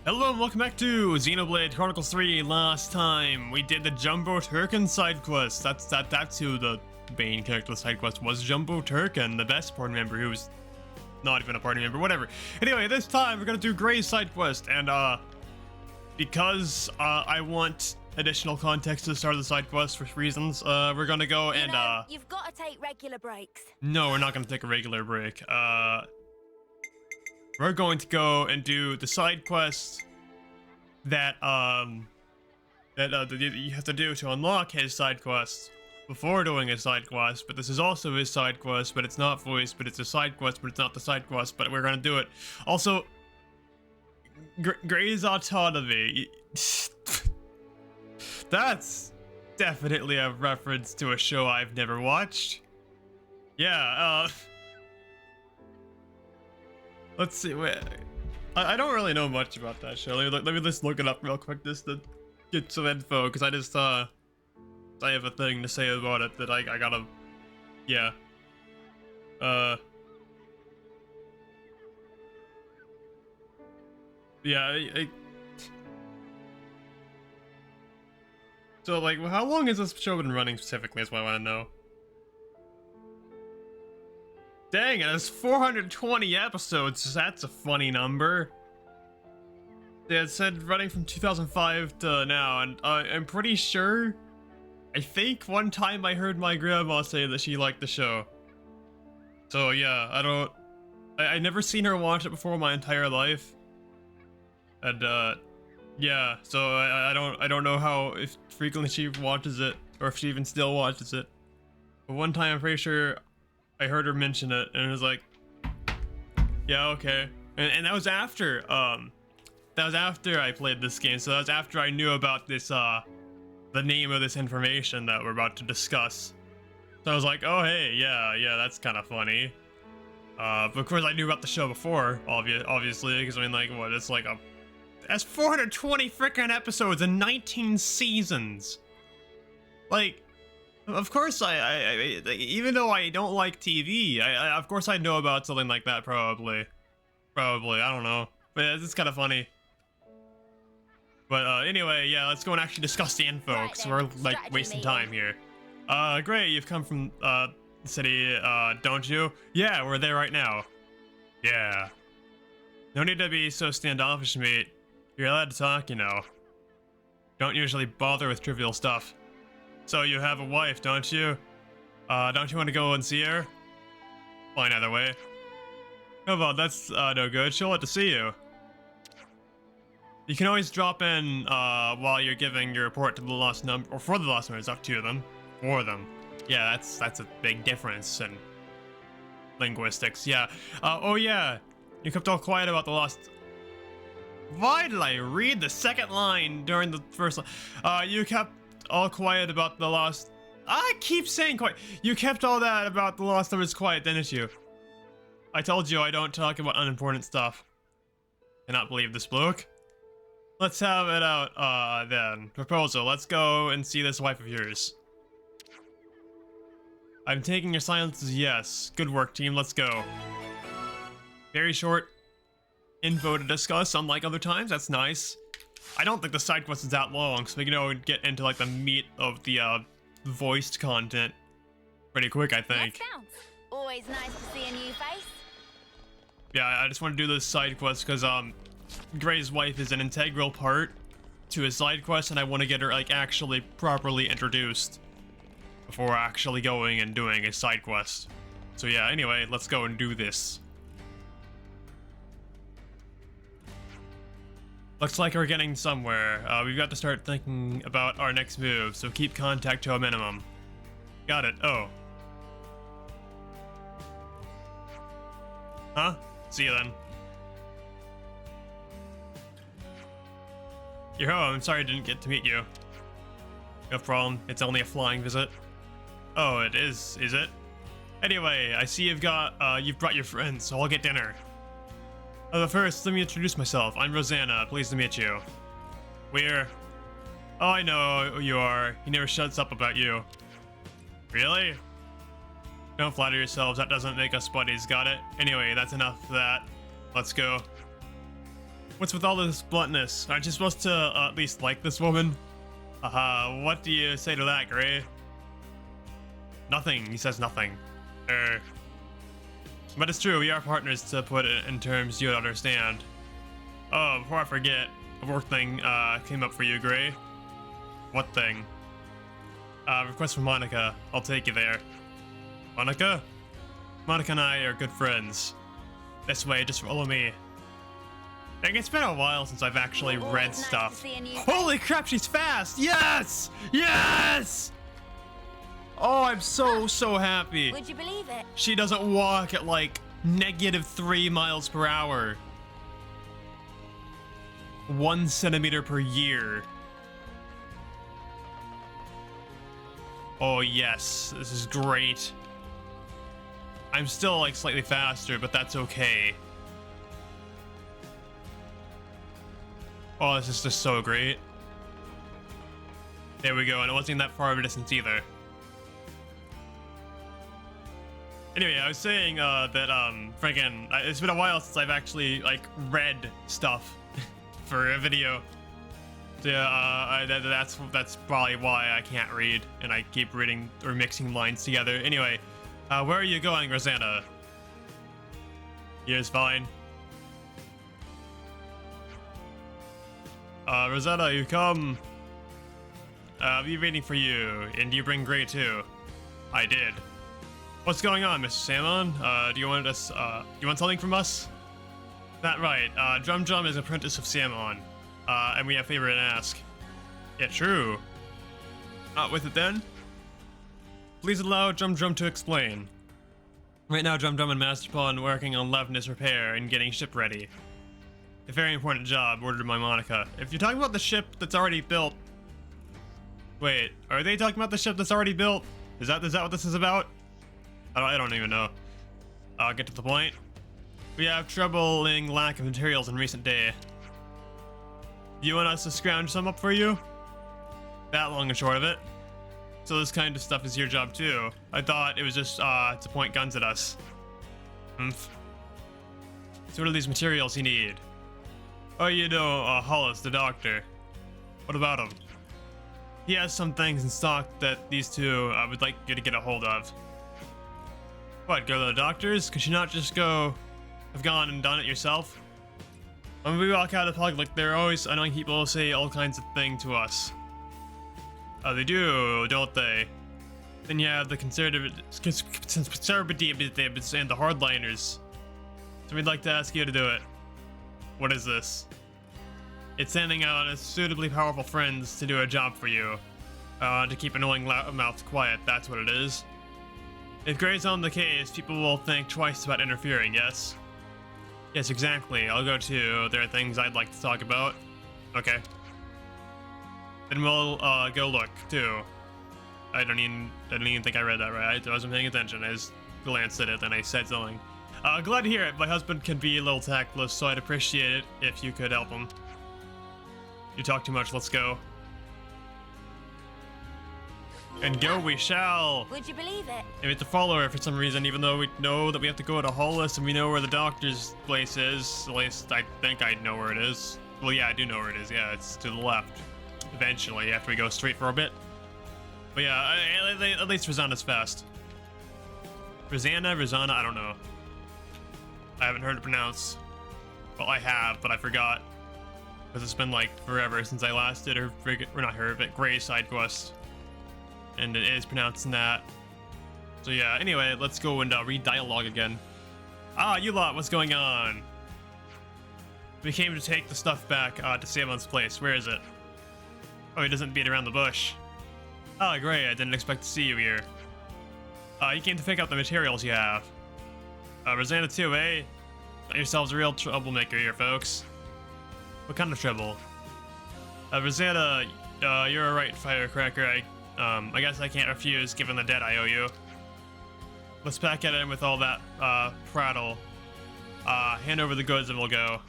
Hello and welcome back to Xenoblade Chronicles 3. Last time we did the Jumbo Turkin side quest. That's who the main character of the side quest was, Jumbo Turkin, the best party member who's not even a party member, whatever. Anyway, this time we're gonna do Gray's side quest, and because I want additional context to the start of the side quest for reasons, we're gonna go and you've got to take regular breaks. no, we're not gonna take a regular break. We're going to go and do the side quest that you have to do to unlock his side quest before doing his side quest. But this is also his side quest, but it's not voiced, but it's a side quest, but it's not the side quest. But we're gonna do it. Also, Gray's autonomy. That's definitely a reference to a show I've never watched. Yeah. Let's see. Wait, I don't really know much about that show. Let me just look it up real quick just to get some info, because I just I have a thing to say about it that I gotta, yeah. Yeah. So like, how long has this show been running specifically? Is what I want to know. Dang, it has 420 episodes. That's a funny number. Yeah, it said running from 2005 to now, and I'm pretty sure. I think one time I heard my grandma say that she liked the show. So yeah, I never seen her watch it before my entire life. And yeah, so I don't know how, if frequently she watches it or if she even still watches it. But one time I'm pretty sure I heard her mention it, and it was like, yeah, okay. And that was after I played this game, so that was after I knew about this, the name of this information that we're about to discuss. So I was like, oh hey, yeah, that's kind of funny. But of course I knew about the show before, obviously, because I mean, like, what, it's like that's 420 freaking episodes and 19 seasons. Like, of course, I even though I don't like TV, of course I know about something like that, probably, I don't know, but yeah, it's kind of funny. But anyway, yeah, let's go and actually discuss the info, because we're like wasting time here. Gray, you've come from the city, don't you? Yeah, we're there right now. Yeah. No need to be so standoffish, mate. You're allowed to talk, you know. Don't usually bother with trivial stuff. So you have a wife, don't you? Don't you want to go and see her? Fine either way. Oh, well, that's no good. She'll want to see you. You can always drop in while you're giving your report to the lost number, or for the lost number. It's up to them. For them. Yeah, that's a big difference in linguistics. Yeah. Oh yeah. You kept all quiet about the lost. Why did I read the second line during the first line? You kept all quiet about the lost. I keep saying quiet. You kept all that about the lost numbers quiet, didn't you? I told you I don't talk about unimportant stuff. Cannot believe this bloke. Let's have it out, then. Proposal. Let's go and see this wife of yours. I'm taking your silence as yes. Good work, team. Let's go. Very short info to discuss, unlike other times. That's nice. I don't think the side quest is that long, so we can get into like the meat of the voiced content pretty quick, I think. Always nice to see a new face. Yeah, I just want to do this side quest because Gray's wife is an integral part to his side quest, and I want to get her like actually properly introduced before actually going and doing a side quest. So yeah, anyway, let's go and do this. Looks like we're getting somewhere. We've got to start thinking about our next move, so keep contact to a minimum. Got it. Oh. Huh? See you then. Yo, I'm sorry I didn't get to meet you. No problem. It's only a flying visit. Oh, it is it? Anyway, I see you've brought your friends, so I'll get dinner. But first, let me introduce myself. I'm Rosanna. Pleased to meet you. We're... Oh, I know who you are. He never shuts up about you. Really? Don't flatter yourselves. That doesn't make us buddies, got it? Anyway, that's enough of that. Let's go. What's with all this bluntness? Aren't you supposed to at least like this woman? What do you say to that, Gray? Nothing, he says nothing. But it's true, we are partners, to put it in terms you would understand. Oh, before I forget, a work thing came up for you, Gray. What thing? Request from Monica. I'll take you there. Monica? Monica and I are good friends. This way, just follow me. Dang, it's been a while since I've actually read stuff. Holy crap, she's fast! Yes! Yes! Oh, I'm so happy. Would you believe it? She doesn't walk at like -3 miles per hour. 1 centimeter per year. Oh yes, this is great. I'm still like slightly faster, but that's okay. Oh, this is just so great. There we go, and it wasn't that far of a distance either. Anyway, I was saying that freaking, it's been a while since I've actually like read stuff for a video. So, yeah, that's probably why I can't read and I keep reading or mixing lines together. Anyway, where are you going, Rosanna? Here's fine. Rosanna, you come. I'll be waiting for you. And you bring Gray too. I did. What's going on, Mr. Salmon? Do you want us? You want something from us? That right. Drum Drum is apprentice of Salmon. And we have favor to ask. Yeah, true. Not with it then? Please allow Drum Drum to explain. Right now, Drum Drum and Master Paul are working on Levinus repair and getting ship ready. A very important job ordered by Monica. If you're talking about the ship that's already built... Wait, are they talking about the ship that's already built? Is that what this is about? I don't even know. I'll get to the point. We have troubling lack of materials in recent day. You want us to scrounge some up for you? That long and short of it. So this kind of stuff is your job too. I thought it was just to point guns at us. So what are these materials you need? Oh, you know, Hollis, the doctor. What about him? He has some things in stock that these two would like you to get a hold of. What, go to the doctors? Could you not just have gone and done it yourself? When we walk out of the public, there are always annoying people who say all kinds of things to us. They do, don't they? Then you have the conservatives and the hardliners. So we'd like to ask you to do it. What is this? It's sending out a suitably powerful friends to do a job for you. To keep annoying mouths quiet, that's what it is. If Gray's on the case, people will think twice about interfering, yes? Yes, exactly. I'll go too. There are things I'd like to talk about. Okay. Then we'll go look too. I don't even think I read that right. I wasn't paying attention. I just glanced at it, then I said something. Glad to hear it. My husband can be a little tactless, so I'd appreciate it if you could help him. You talk too much. Let's go. And go we shall! Would you believe it? And we have to follow her for some reason, even though we know that we have to go to Hollis and we know where the doctor's place is. At least I think I know where it is. Well, yeah, I do know where it is. Yeah, it's to the left. Eventually, after we go straight for a bit. But yeah, at least Rosanna's fast. Rosanna, I don't know. I haven't heard it pronounced. Well, I have, but I forgot. Because it's been like forever since I last did her, or not her, but Gray's side quest. And it is pronounced in that. So yeah, anyway, let's go and read dialogue again. Ah, you lot, what's going on? We came to take the stuff back to Samon's place. Where is it? Oh, he doesn't beat around the bush. Oh, great, I didn't expect to see you here. You came to pick up the materials you have. Rosanna too, eh? Got yourselves a real troublemaker here, folks. What kind of trouble? Rosanna, you're a right firecracker. I guess I can't refuse given the debt I owe you. Let's pack it in with all that prattle. Hand over the goods and we'll go.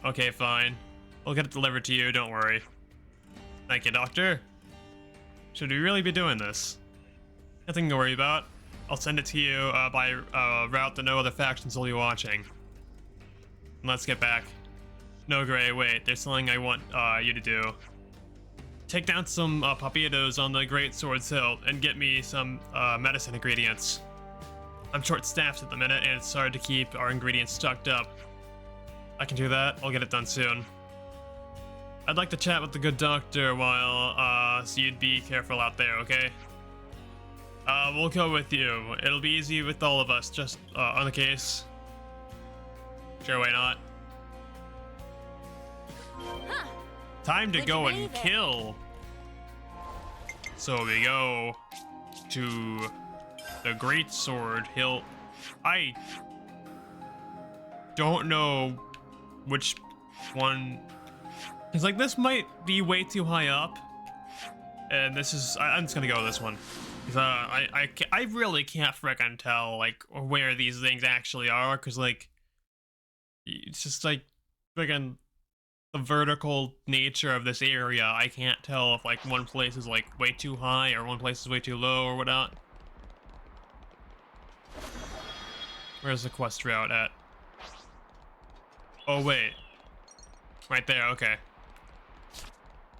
Okay, fine. We'll get it delivered to you, don't worry. Thank you, Doctor. Should we really be doing this? Nothing to worry about. I'll send it to you by route that no other factions will be watching. And let's get back. No, Gray, wait. There's something I want you to do. Take down some papillos on the Great Swords Hill and get me some medicine ingredients. I'm short-staffed at the minute, and it's hard to keep our ingredients stocked up. I can do that. I'll get it done soon. I'd like to chat with the good doctor while, so you'd be careful out there, okay? We'll go with you. It'll be easy with all of us, just on the case. Sure, why not? Huh. Time to Would go you and believe it? kill. So we go to the Great Sword Hill. I don't know which one. It's like this might be way too high up, and this is. I'm just gonna go with this one. Cause I really can't frickin' tell like where these things actually are, cause like it's just like frickin' the vertical nature of this area. I can't tell if like one place is like way too high or one place is way too low or whatnot. Where's the quest route at? Oh wait, right there. Okay.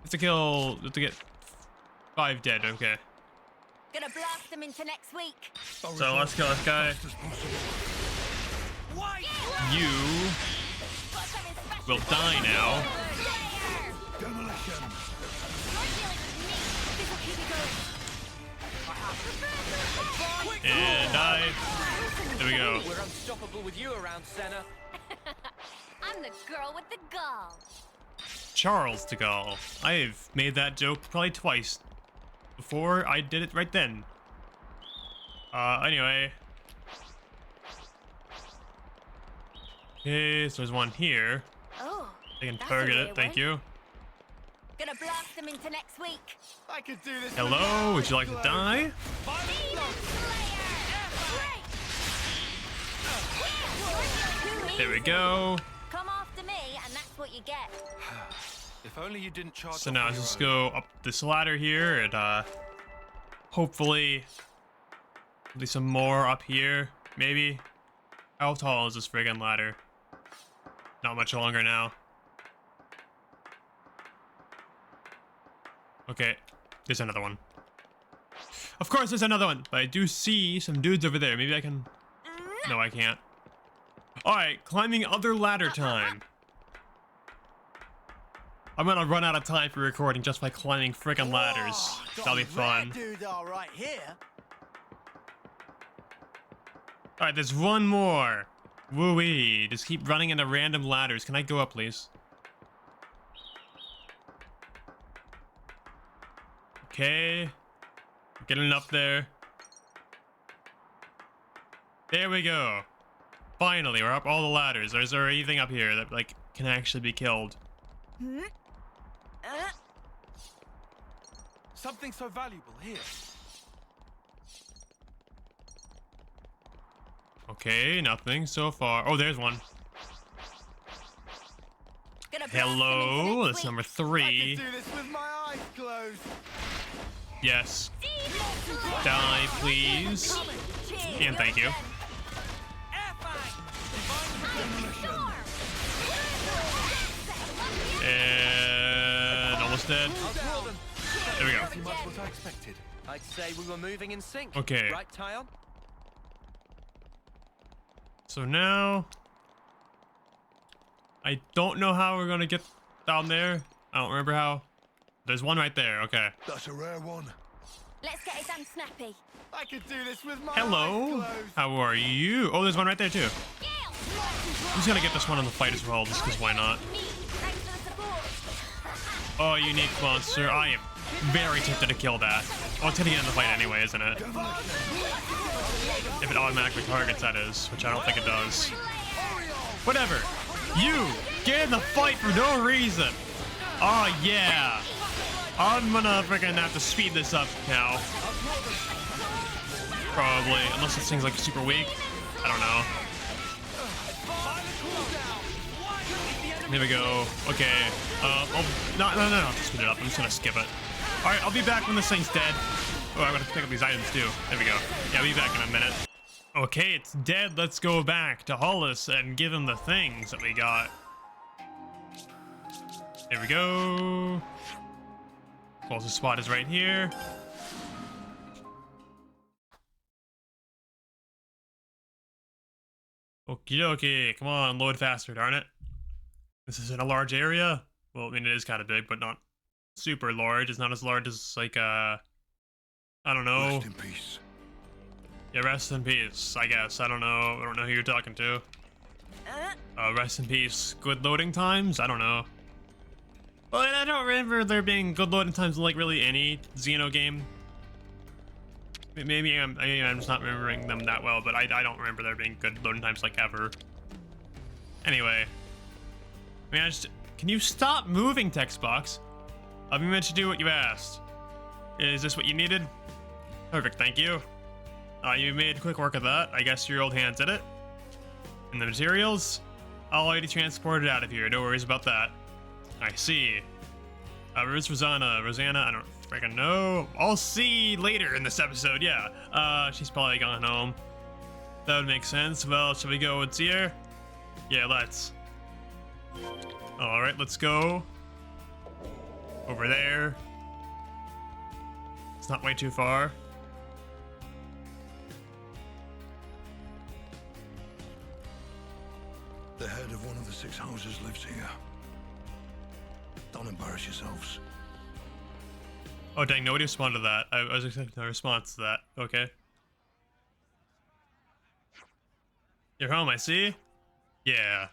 Have to kill. Have to get 5 dead. Okay. Gonna blast them into next week. So let's kill this guy. You Got something special will die now. Demolition. This'll keep you going. And die. There we go. We're unstoppable with you around, Senna. I'm the girl with the gall. Charles de Gaulle. I've made that joke probably twice before I did it right then. Anyway. Okay, so there's one here. Oh, I can that's target a it, weird thank one. you. Gonna blast them into next week. I could do this. Hello, would you like to die? There we go. Come after me, and that's what you get. If only you didn't charge. So now let's just go up this ladder here and hopefully there'll be some more up here, maybe. How tall is this friggin' ladder? Not much longer now. Okay, there's another one. Of course there's another one, but I do see some dudes over there. Maybe I can... No, I can't. Alright, climbing other ladder time. I'm gonna run out of time for recording just by climbing friggin' ladders. That'll be fun. Dude, all right here. Alright, there's one more. Woo-wee. Just keep running into random ladders. Can I go up, please? Okay. Getting up there. There we go. Finally, we're up all the ladders. Is there anything up here that, like, can actually be killed? Something so valuable here. Okay, nothing so far. Oh, there's one. Gonna blast them into Hello, next that's week. number I 3. could do this with my eyes closed. Yes. Demon Slayer. Die, please. Cheers, And thank you. Storm. And almost dead. I'll draw them. There we go. Pretty much what I expected. I'd say we were moving in sync. Okay. Right, Tyon? So now... I don't know how we're gonna get down there. I don't remember how. There's one right there, okay. That's a rare one. Let's get it done snappy. I could do this with my Hello, eyes closed. how are you? Oh, there's one right there too. Gale. I'm just gonna get this one in the fight as well, just because why not? Thanks for the support. Oh, unique monster. I am very tempted to kill that. Oh, it's gonna get in the fight anyway, isn't it? If it automatically targets, that is, which I don't think it does. Whatever. You get in the fight for no reason. Oh yeah. I'm gonna freaking have to speed this up now. Probably, unless this thing's like super weak. I don't know. There we go. Okay. No, I'll have to speed it up. I'm just gonna skip it. All right, I'll be back when this thing's dead. Oh, I'm gonna pick up these items too. There we go. Yeah, I'll be back in a minute. Okay, it's dead. Let's go back to Hollis and give him the things that we got. Here we go. Closest spot is right here. Okie dokie, come on, load faster, darn it. This is in a large area. Well, I mean, it is kind of big, but not super large. It's not as large as, like, I don't know. Rest in peace. Yeah, rest in peace, I guess. I don't know. I don't know who you're talking to. Rest in peace. Good loading times? I don't know. But I don't remember there being good loading times in, like, really any Xeno game. Maybe I'm just not remembering them that well, but I don't remember there being good loading times, like, ever. Anyway. I mean, can you stop moving, text box? I've been meant to do what you asked. Is this what you needed? Perfect, thank you. You made quick work of that. I guess your old hands did it. And the materials? I'll already transport it out of here. No worries about that. I see. Where's Rosanna? I don't freaking know. I'll see later in this episode, yeah. She's probably gone home. That would make sense. Well, shall we go and see her? Yeah, let's. Alright, let's go. Over there. It's not way too far. The head of one of the 6 houses lives here. Don't embarrass yourselves. Oh dang, nobody responded to that. I was expecting a response to that. Okay. You're home, I see. Yeah.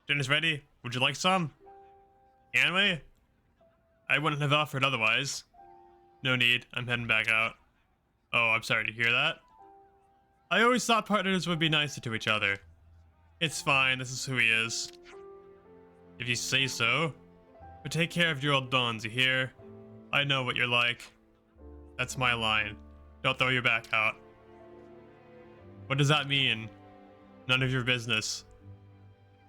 Dinner's ready. Would you like some? Can we? I wouldn't have offered otherwise. No need. I'm heading back out. Oh, I'm sorry to hear that. I always thought partners would be nicer to each other. It's fine. This is who he is. If you say so. But take care of your old bones, you hear? I know what you're like. That's my line. Don't throw your back out. What does that mean? None of your business.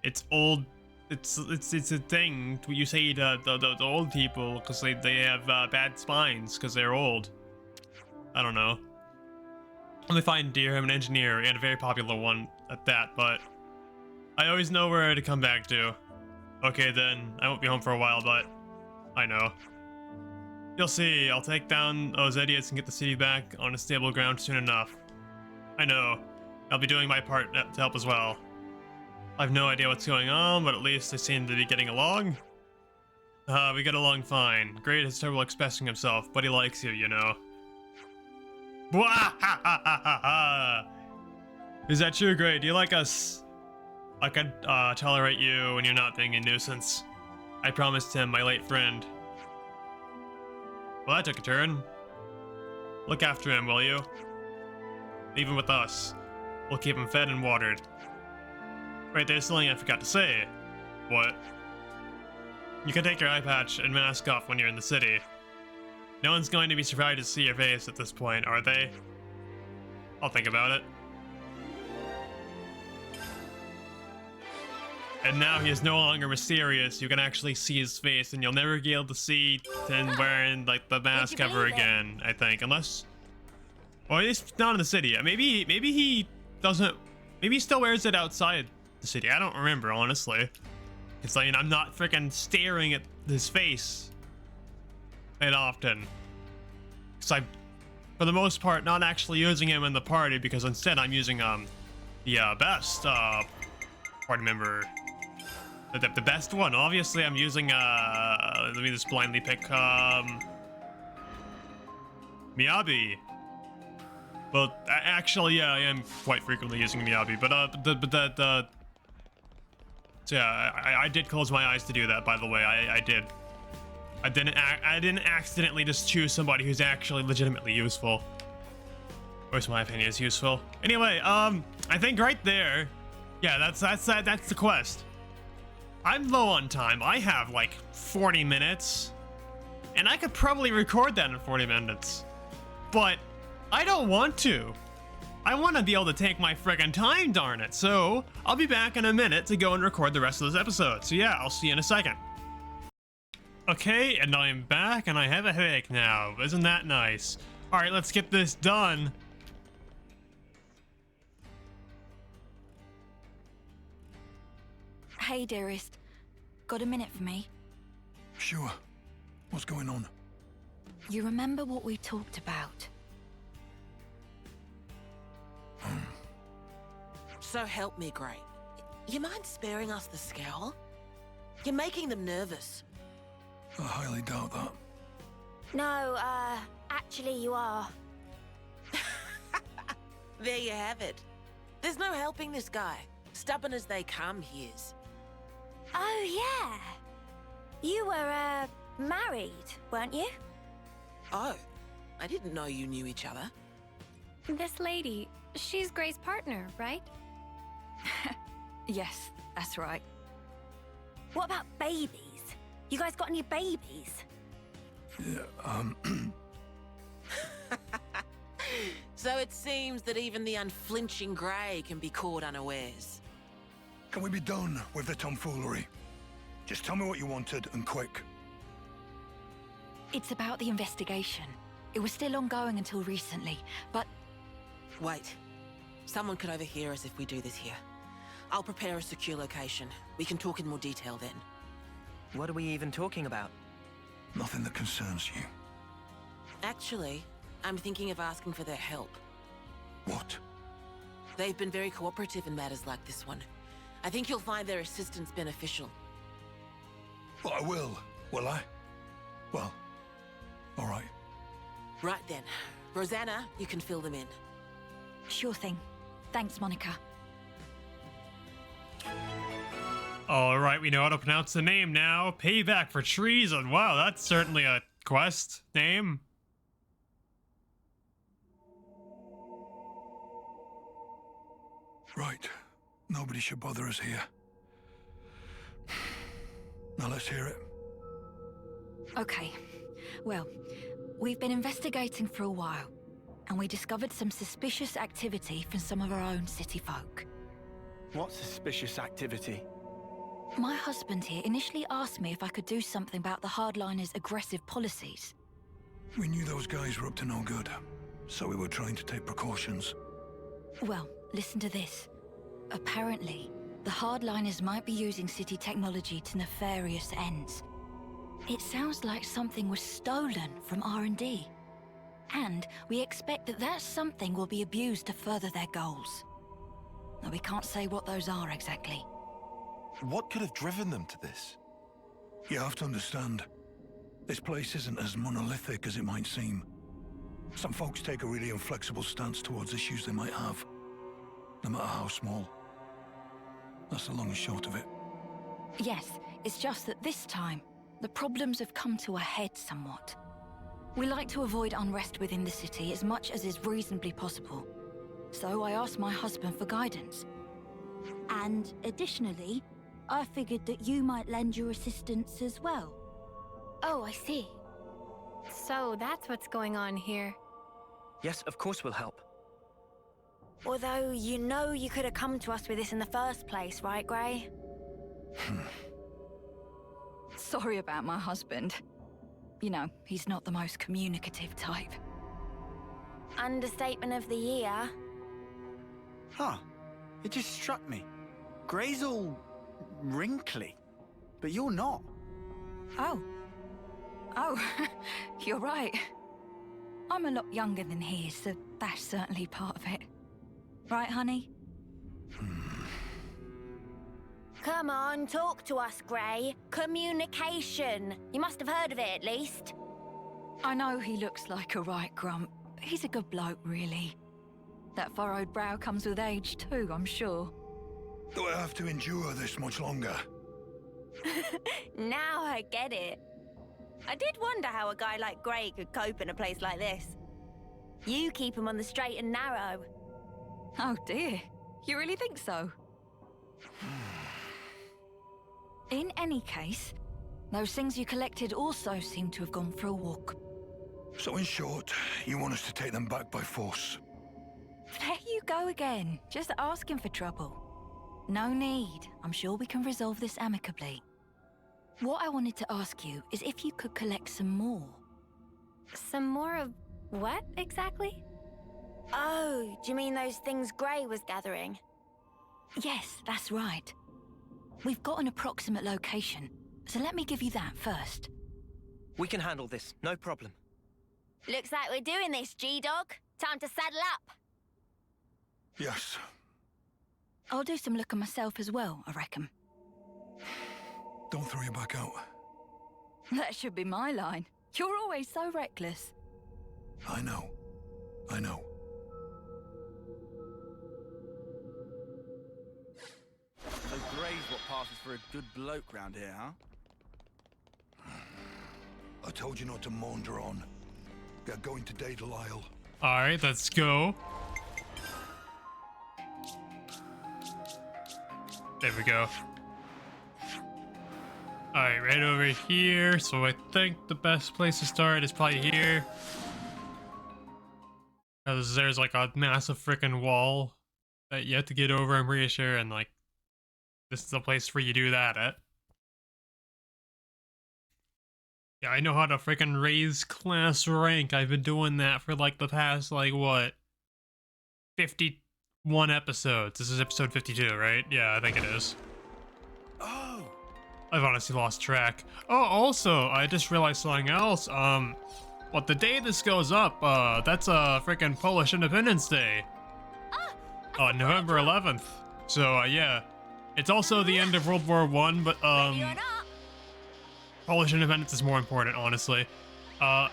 It's old. It's a thing you say to the old people because they have bad spines because they're old. I don't know. Let me find dear. I'm an engineer and a very popular one at that, but I always know where to come back to. Okay then, I won't be home for a while, but I know. You'll see, I'll take down those idiots and get the city back on a stable ground soon enough. I know. I'll be doing my part to help as well. I have no idea what's going on, but at least they seem to be getting along. We get along fine. Great has trouble expressing himself, but he likes you, you know. Is that true? Great. Do you like us? I can tolerate you when you're not being a nuisance. I promised him, my late friend. Well, that took a turn. Look after him, will you? Leave him with us. We'll keep him fed and watered. Wait, there's something I forgot to say. What? You can take your eye patch and mask off when you're in the city. No one's going to be surprised to see your face at this point, are they? I'll think about it. And now he is no longer mysterious. You can actually see his face, and you'll never be able to see him wearing like the mask ever again. I think, unless, or at least not in the city. Maybe he doesn't. Maybe he still wears it outside the city. I don't remember honestly. It's like I'm not freaking staring at his face that often. Cause I, for the most part, not actually using him in the party because instead I'm using the best party member. The best one. Obviously, I'm using, let me just blindly pick, Miyabi. Well, actually, yeah, I am quite frequently using Miyabi, but, so yeah, I did close my eyes to do that, by the way. I did. I didn't accidentally just choose somebody who's actually legitimately useful. Or in my opinion is useful. Anyway, I think right there, yeah, that's the quest. I'm low on time. I have like 40 minutes. And I could probably record that in 40 minutes. But I don't want to. I want to be able to take my friggin' time, darn it. So I'll be back in a minute to go and record the rest of this episode. So yeah, I'll see you in a second. Okay, and I'm back and I have a headache now. Isn't that nice? All right, let's get this done. Hey, dearest. Got a minute for me? sure. What's going on? You remember what we talked about? So help me, Gray. You mind sparing us the scowl? You're making them nervous. I highly doubt that. No, actually you are. There you have it. There's no helping this guy. Stubborn as they come, he is. Oh, yeah. You were, married, weren't you? Oh, I didn't know you knew each other. This lady, she's Gray's partner, right? Yes, that's right. What about babies? You guys got any babies? Yeah, So it seems that even the unflinching Gray can be caught unawares. can we be done with the tomfoolery? Just tell me what you wanted, and quick. It's about the investigation. It was still ongoing until recently, but Wait. Someone could overhear us if we do this here. I'll prepare a secure location. We can talk in more detail then. What are we even talking about? Nothing that concerns you. Actually, I'm thinking of asking for their help. What? They've been very cooperative in matters like this one. I think you'll find their assistance beneficial. Well, I will I? Well, all right. Right then. Rosanna, you can fill them in. sure thing. Thanks, Monica. Alright, we know how to pronounce the name now. Payback for treason. Wow, that's certainly a quest name. Right. Nobody should bother us here. Now let's hear it. Okay. Well, we've been investigating for a while, and we discovered some suspicious activity from some of our own city folk. What suspicious activity? My husband here initially asked me if I could do something about the hardliners' aggressive policies. We knew those guys were up to no good, so we were trying to take precautions. Well, listen to this. Apparently, the hardliners might be using city technology to nefarious ends. It sounds like something was stolen from R&D. And we expect that that something will be abused to further their goals. Now, we can't say what those are exactly. What could have driven them to this? You have to understand, this place isn't as monolithic as it might seem. Some folks take a really inflexible stance towards issues they might have, no matter how small. That's the long and short of it. Yes, it's just that this time, the problems have come to a head somewhat. We like to avoid unrest within the city as much as is reasonably possible. So I asked my husband for guidance. And additionally, I figured that you might lend your assistance as well. Oh, I see. So that's what's going on here. Yes, of course we'll help. Although you know you could have come to us with this in the first place, right, Gray? Sorry about my husband. You know, he's not the most communicative type. Understatement of the year. Huh. It just struck me. Gray's all wrinkly, but you're not. Oh, you're right. I'm a lot younger than he is, so that's certainly part of it. Right, honey? Come on, talk to us, Gray. Communication. You must have heard of it, at least. I know he looks like a right grump. He's a good bloke, really. That furrowed brow comes with age too, I'm sure. Do I have to endure this much longer? Now I get it. I did wonder how a guy like Gray could cope in a place like this. You keep him on the straight and narrow. Oh dear, you really think so? In any case, those things you collected also seem to have gone for a walk. So in short, you want us to take them back by force? There you go again, just asking for trouble. No need, I'm sure we can resolve this amicably. What I wanted to ask you is if you could collect some more. Some more of what, exactly? Oh, do you mean those things Gray was gathering? Yes, that's right. We've got an approximate location, so let me give you that first. We can handle this, no problem. Looks like we're doing this, G-Dog. Time to saddle up. Yes. I'll do some looking myself as well, I reckon. Don't throw your back out. That should be my line. You're always so reckless. I know. I know. So Gray's what passes for a good bloke round here, huh? I told you not to maunder on. Get going to Daedal Isle. Alright, let's go. There we go. Alright, right over here. So I think the best place to start is probably here. Because there's like a massive freaking wall that you have to get over, I'm pretty sure, and like this is the place where you do that at. Yeah, I know how to freaking raise class rank. I've been doing that for like the past, like, what? 51 episodes. This is episode 52, right? Yeah, I think it is. Oh! I've honestly lost track. Oh, also, I just realized something else. What, the day this goes up, that's freaking Polish Independence Day. November 11th. So, yeah. It's also the end of World War I, but, Ready or not? Polish independence is more important, honestly. No,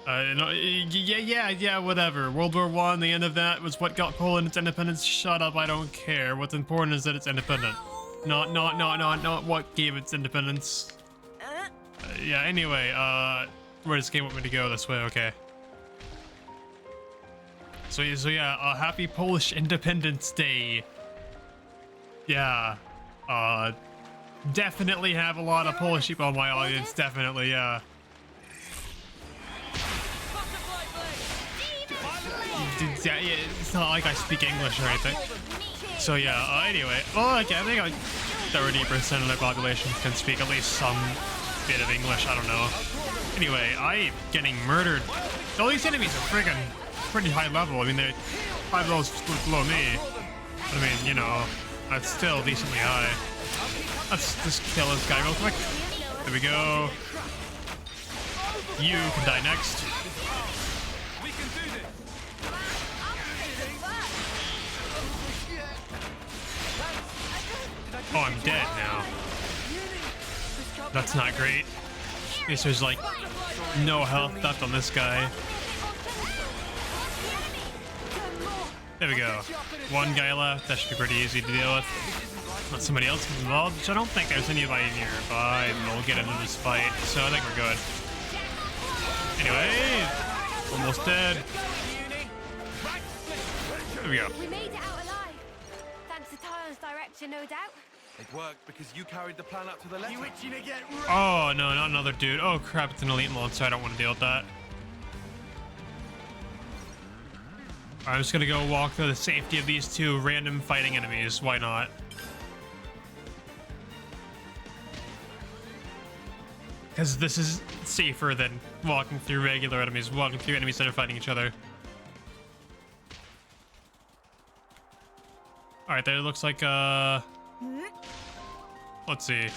yeah, whatever. World War I, the end of that was what got Poland its independence. Shut up, I don't care. What's important is that it's independent. Not what gave its independence. Yeah, anyway, where does this game want me to go? This way, okay. So yeah, happy Polish Independence Day. Yeah, definitely have a lot of Polish people in my audience, definitely, yeah. It's not like I speak English or anything. So yeah, anyway, well, okay, I think like 30% of the population can speak at least some bit of English, I don't know. Anyway, I'm getting murdered. All these enemies are friggin' pretty high level. I mean, they're 5 levels below me. I mean, you know, that's still decently high. Let's just kill this guy real quick. There we go. You can die next. Oh, I'm dead now. That's not great. At least there's like no health left on this guy. There we go. One guy left. That should be pretty easy to deal with. Let somebody else get involved, which I don't think there's anybody nearby and we'll get into this fight, so I think we're good. Anyway, almost dead. There we go. We made it out alive. Thanks to Tyron's direction, no doubt. It worked because you carried the plan up to the letter. You itching to get Oh, no, not another dude. Oh, crap, it's an elite mode, so I don't want to deal with that. I'm just gonna go walk through the safety of these two random fighting enemies. Why not? Because this is safer than walking through regular enemies, walking through enemies that are fighting each other. Alright, there looks like, let's see.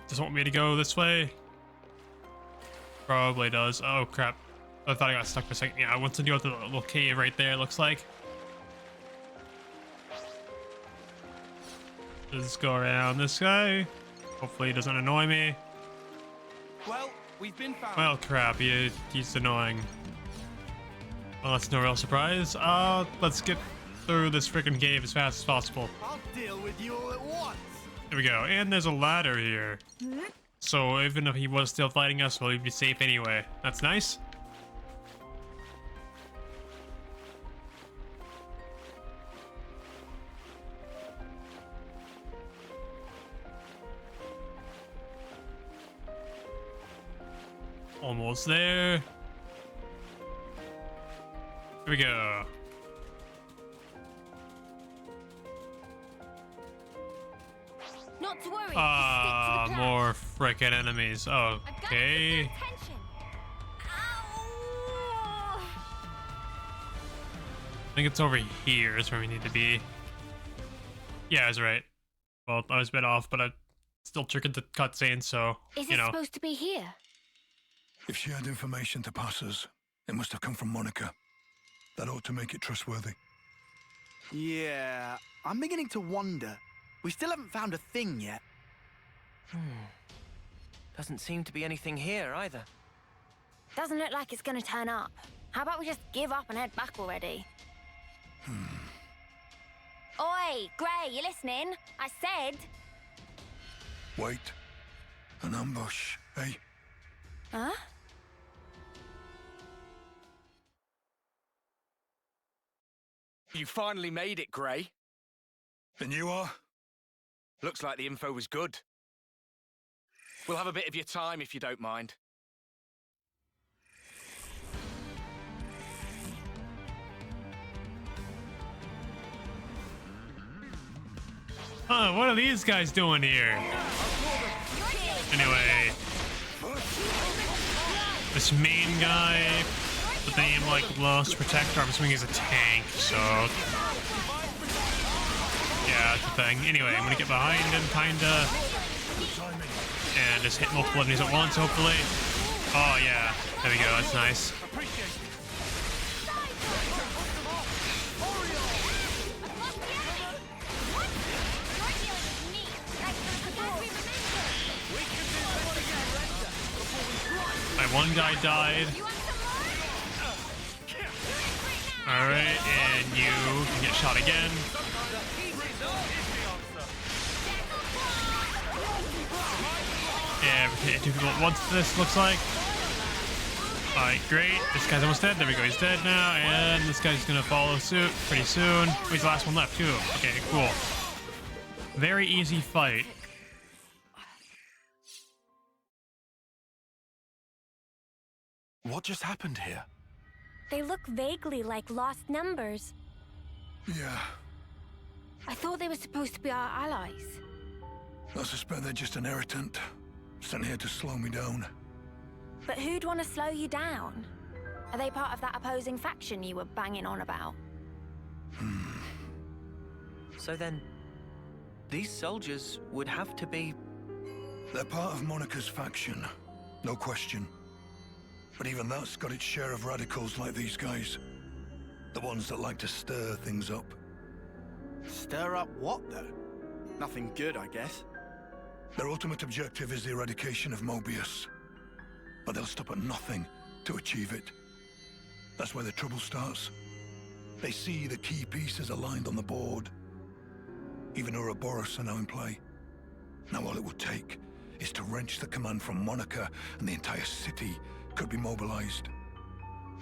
Does it want me to go this way? Probably does. Oh, crap. I thought I got stuck for a second. Yeah, I want to deal with the little cave right there, it looks like. Let's go around this guy. Hopefully he doesn't annoy me. Well, we've been found. Well, crap, he's annoying. Well, that's no real surprise. Let's get through this freaking cave as fast as possible. I'll deal with you all at once. There we go. And there's a ladder here. So even if he was still fighting us, we'll be safe anyway. That's nice. Almost there. Here we go. Not to worry. Just stick to the plan. More frickin' enemies. I've got to get Okay. their attention. Ow! I think it's over here is where we need to be. Yeah, I was right. Well, I was a bit off, but I still triggered the cutscene, so, Is you it know. supposed to be here? If she had information to pass us, it must have come from Monica. That ought to make it trustworthy. Yeah, I'm beginning to wonder. We still haven't found a thing yet. Doesn't seem to be anything here either. Doesn't look like it's gonna turn up. How about we just give up and head back already? Oi, Gray, you listening? I said... Wait. An ambush, eh? Huh? You finally made it, Gray. And you are? Looks like the info was good. We'll have a bit of your time if you don't mind. Huh, what are these guys doing here? Anyway, this main guy with the name like Lost Protector, I'm assuming he's a tank, so yeah, that's the thing. Anyway, I'm gonna get behind him, kinda, and just hit multiple enemies at once, hopefully. Oh yeah, there we go, that's nice. My one guy died. Alright, and you can get shot again. Yeah, we hit 2 people at once, this looks like. Alright, great. This guy's almost dead. There we go, he's dead now. And this guy's gonna follow suit pretty soon. Oh, he's the last one left, too. Okay, cool. Very easy fight. What just happened here? They look vaguely like lost numbers. Yeah. I thought they were supposed to be our allies. I suspect they're just an irritant. Sent here to slow me down. But who'd want to slow you down? Are they part of that opposing faction you were banging on about? So then, these soldiers would have to be... They're part of Monica's faction. No question. But even that's got its share of radicals like these guys. The ones that like to stir things up. Stir up what, though? Nothing good, I guess. Their ultimate objective is the eradication of Mobius. But they'll stop at nothing to achieve it. That's where the trouble starts. They see the key pieces aligned on the board. Even Ouroboros are now in play. Now all it would take is to wrench the command from Monica, and the entire city could be mobilized.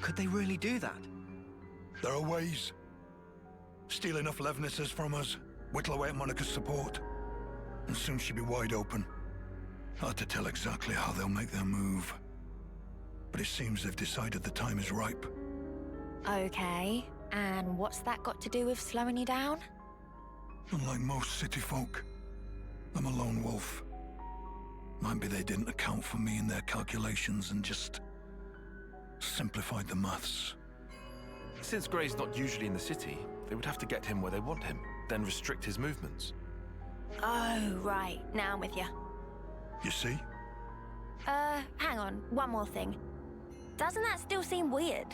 Could they really do that? There are ways. Steal enough Levnesses from us, whittle away at Monica's support, and soon she'll be wide open. Hard to tell exactly how they'll make their move. But it seems they've decided the time is ripe. Okay, and what's that got to do with slowing you down? Unlike most city folk, I'm a lone wolf. Might be they didn't account for me in their calculations and just simplified the maths. Since Gray's not usually in the city, they would have to get him where they want him, then restrict his movements. Oh, right. Now I'm with you. You see? Hang on. One more thing. Doesn't that still seem weird?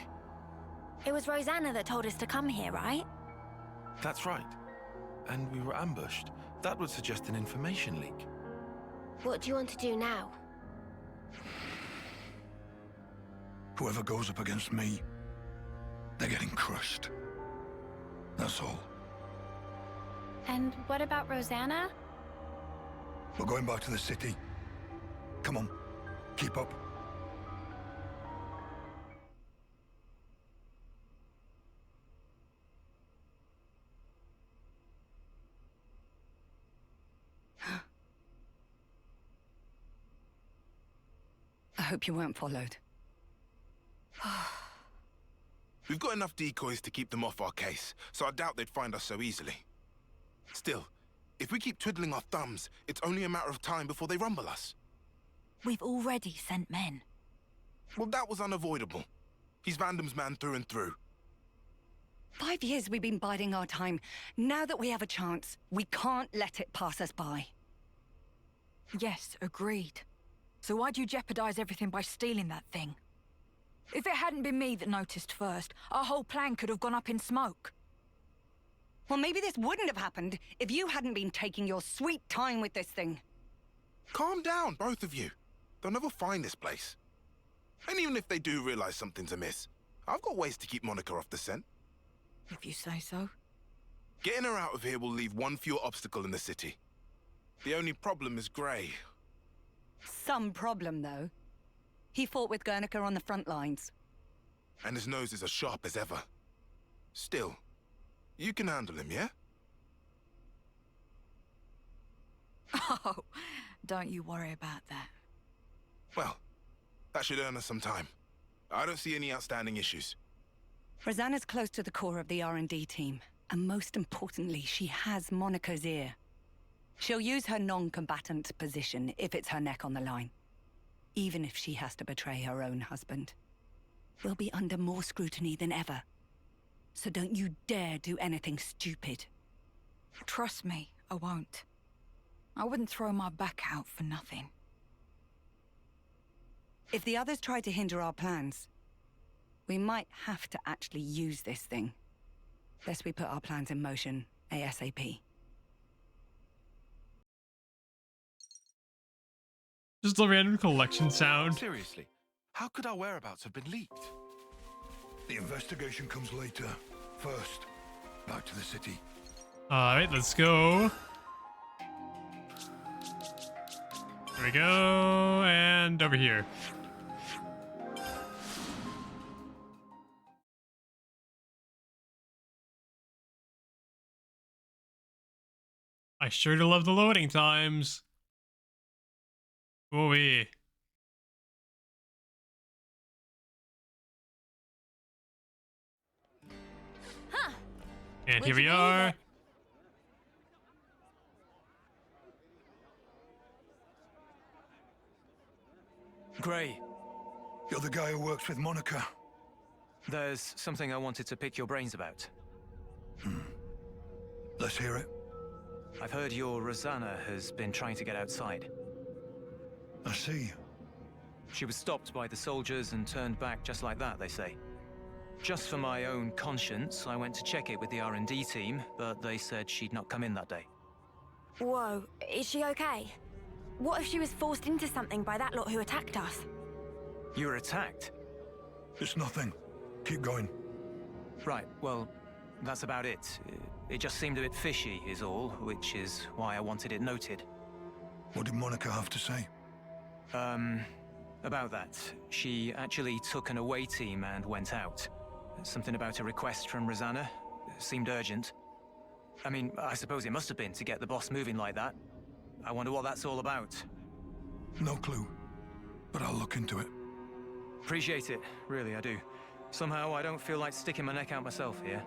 It was Rosanna that told us to come here, right? That's right. And we were ambushed. That would suggest an information leak. What do you want to do now? Whoever goes up against me, they're getting crushed. That's all. And what about Rosanna? We're going back to the city. Come on, keep up. I hope you weren't followed. We've got enough decoys to keep them off our case, so I doubt they'd find us so easily. Still, if we keep twiddling our thumbs, it's only a matter of time before they rumble us. We've already sent men. Well, that was unavoidable. He's Vandam's man through and through. 5 years we've been biding our time. Now that we have a chance, we can't let it pass us by. Yes, agreed. So why'd you jeopardize everything by stealing that thing? If it hadn't been me that noticed first, our whole plan could have gone up in smoke. Well, maybe this wouldn't have happened if you hadn't been taking your sweet time with this thing. Calm down, both of you. They'll never find this place. And even if they do realize something's amiss, I've got ways to keep Monica off the scent. If you say so. Getting her out of here will leave one fewer obstacle in the city. The only problem is Gray. Some problem, though. He fought with Guernica on the front lines. And his nose is as sharp as ever. Still, you can handle him, yeah? Oh, don't you worry about that. Well, that should earn us some time. I don't see any outstanding issues. Rosanna's close to the core of the R&D team. And most importantly, she has Monica's ear. She'll use her non-combatant position if it's her neck on the line. Even if she has to betray her own husband. We'll be under more scrutiny than ever. So don't you dare do anything stupid. Trust me, I won't. I wouldn't throw my back out for nothing. If the others try to hinder our plans, we might have to actually use this thing. Lest we put our plans in motion ASAP. Just a random collection sound. Seriously, how could our whereabouts have been leaked? The investigation comes later. First, back to the city. Alright, let's go. There we go, and over here. I sure do love the loading times. Ooh-wee. Huh. And Would here we you believe are. it? Gray, You're the guy who works with Monica. there's something I wanted to pick your brains about. Let's hear it. I've heard your Rosanna has been trying to get outside. I see. She was stopped by the soldiers and turned back just like that, they say. Just for my own conscience, I went to check it with the R&D team, but they said she'd not come in that day. Whoa, is she okay? What if she was forced into something by that lot who attacked us? You were attacked? It's nothing. Keep going. Right, well, that's about it. It just seemed a bit fishy, is all, which is why I wanted it noted. What did Monica have to say? About that. She actually took an away team and went out. Something about a request from Rosanna. Seemed urgent. I mean, I suppose it must have been to get the boss moving like that. I wonder what that's all about. No clue. But I'll look into it. Appreciate it, really, I do. Somehow I don't feel like sticking my neck out myself here.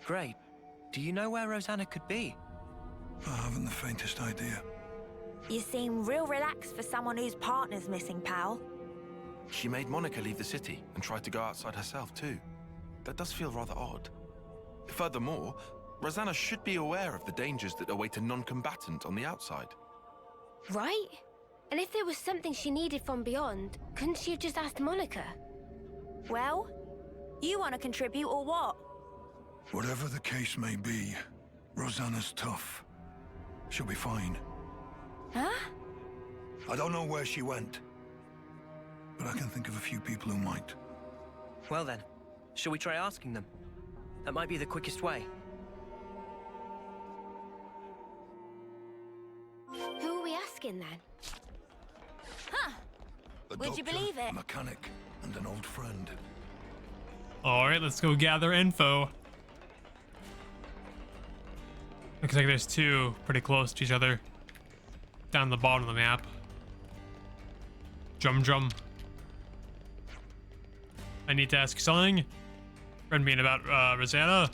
Gray, do you know where Rosanna could be? I haven't the faintest idea. You seem real relaxed for someone whose partner's missing, pal. She made Monica leave the city and tried to go outside herself too. That does feel rather odd. Furthermore, Rosanna should be aware of the dangers that await a non-combatant on the outside. Right? And if there was something she needed from beyond, couldn't she have just asked Monica? Well, you want to contribute or what? Whatever the case may be, Rosanna's tough. She'll be fine. Huh? I don't know where she went, but I can think of a few people who might. Well then, shall we try asking them? That might be the quickest way. Who are we asking then? Huh? A Would you doctor, believe it? a mechanic, and an old friend. Alright, let's go gather info. Looks like there's two pretty close to each other. Down the bottom of the map. Drum. I need to ask you something. Friend being about Rosanna?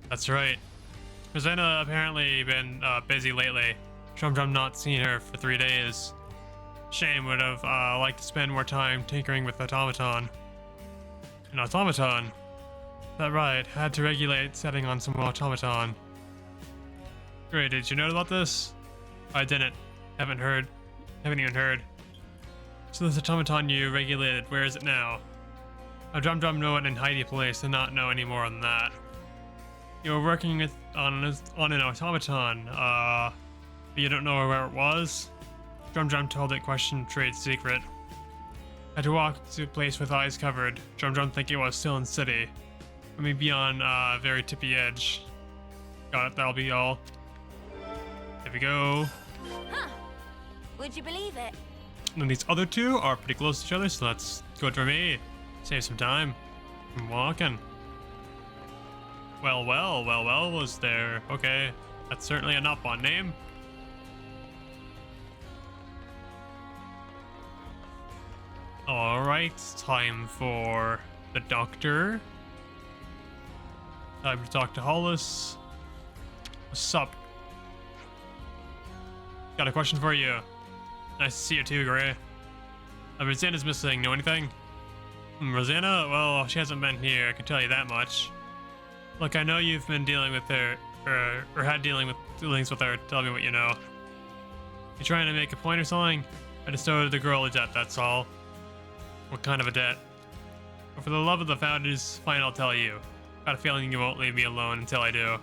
That's right. Rosanna apparently been busy lately. Drum not seen her for 3 days. Shame would have liked to spend more time tinkering with automaton. An automaton. That right, had to regulate setting on some automaton. Great, did you know about this? I didn't. Haven't even heard. So this automaton you regulated, where is it now? Drum know it in Heidi Place and not know any more than that. You were working on an automaton, you don't know where it was? Drum told it questioned trade secret. Had to walk to a place with eyes covered. Drum think it was still in city. Or maybe on very tippy edge. Got it, that'll be all. There we go. Huh. Would you believe it? And then these other two are pretty close to each other, so that's good for me. Save some time from walking. Well, was there? Okay, that's certainly a not fun name. Alright, time for the doctor. Time to talk to Hollis. What's up? Got a question for you. Nice to see you too, Gray. Rosanna's missing. Know anything? Rosanna? Well, she hasn't been here, I can tell you that much. Look, I know you've been dealing with her, or had dealings with her. Tell me what you know. You trying to make a point or something? I just owed the girl a debt, that's all. What kind of a debt? But for the love of the founders, fine, I'll tell you. Got a feeling you won't leave me alone until I do.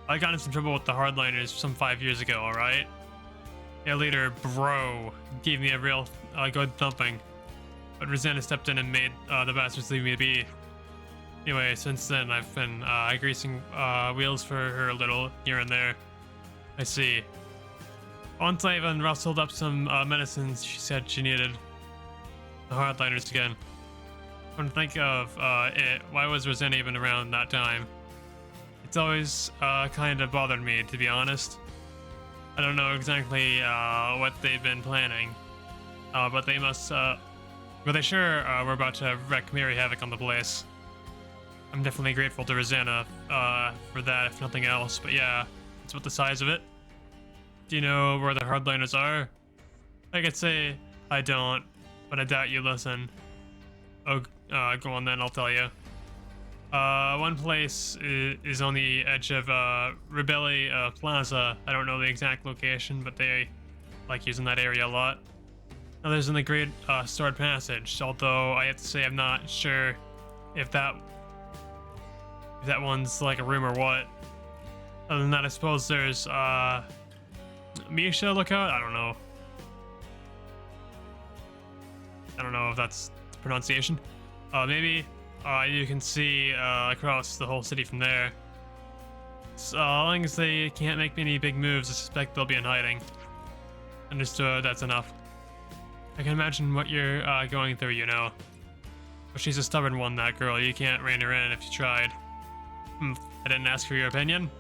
I got in some trouble with the hardliners some 5 years ago, alright? Their leader, Bro, gave me a real good thumping. But Rosanna stepped in and made the bastards leave me be. Anyway, since then I've been greasing wheels for her a little here and there. I see. Once I even rustled up some medicines she said she needed. The hardliners again. When I think of it, why was Rosanna even around that time? It's always kind of bothered me, to be honest. I don't know exactly what they've been planning, but they must. But they sure were about to wreak merry havoc on the place. I'm definitely grateful to Rosanna for that, if nothing else. But yeah, it's about the size of it. Do you know where the hardliners are? I could say I don't, but I doubt you listen. Oh, go on then, I'll tell you. One place is on the edge of Rebelli Plaza. I don't know the exact location, but they like using that area a lot. Others in the Great Stored Passage, although I have to say I'm not sure if that one's like a room or what. Other than that, I suppose there's Misha Lookout? I don't know. I don't know if that's the pronunciation. Maybe you can see across the whole city from there. So, as long as they can't make any big moves, I suspect they'll be in hiding. Understood, that's enough. I can imagine what you're going through, you know. But she's a stubborn one, that girl. You can't rein her in if you tried. I didn't ask for your opinion.